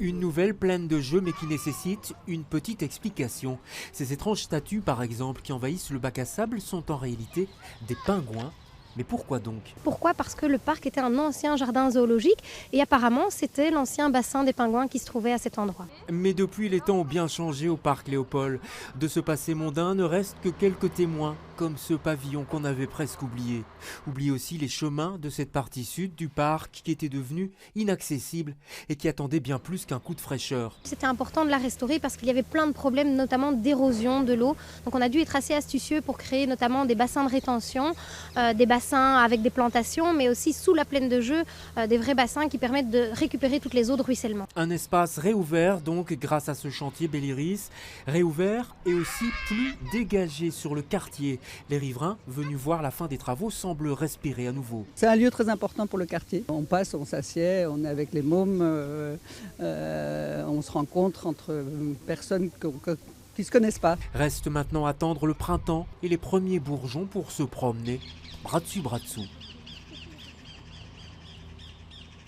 Une nouvelle pleine de jeux mais qui nécessite une petite explication. Ces étranges statues par exemple qui envahissent le bac à sable sont en réalité des pingouins. Mais pourquoi donc? Pourquoi? Parce que le parc était un ancien jardin zoologique et apparemment c'était l'ancien bassin des pingouins qui se trouvait à cet endroit. Mais depuis les temps ont bien changé au parc Léopold. De ce passé mondain ne restent que quelques témoins, comme ce pavillon qu'on avait presque oublié. Oubliez aussi les chemins de cette partie sud du parc qui était devenue inaccessible et qui attendait bien plus qu'un coup de fraîcheur. C'était important de la restaurer parce qu'il y avait plein de problèmes, notamment d'érosion de l'eau. Donc on a dû être assez astucieux pour créer notamment des bassins de rétention, des bassins avec des plantations, mais aussi sous la plaine de jeu, des vrais bassins qui permettent de récupérer toutes les eaux de ruissellement. Un espace réouvert donc grâce à ce chantier Belliris, réouvert et aussi plus dégagé sur le quartier. Les riverains venus voir la fin des travaux semblent respirer à nouveau. C'est un lieu très important pour le quartier. On passe, on s'assied, on est avec les mômes, on se rencontre entre personnes qui ne se connaissent pas. Reste maintenant à attendre le printemps et les premiers bourgeons pour se promener bras dessus bras dessous.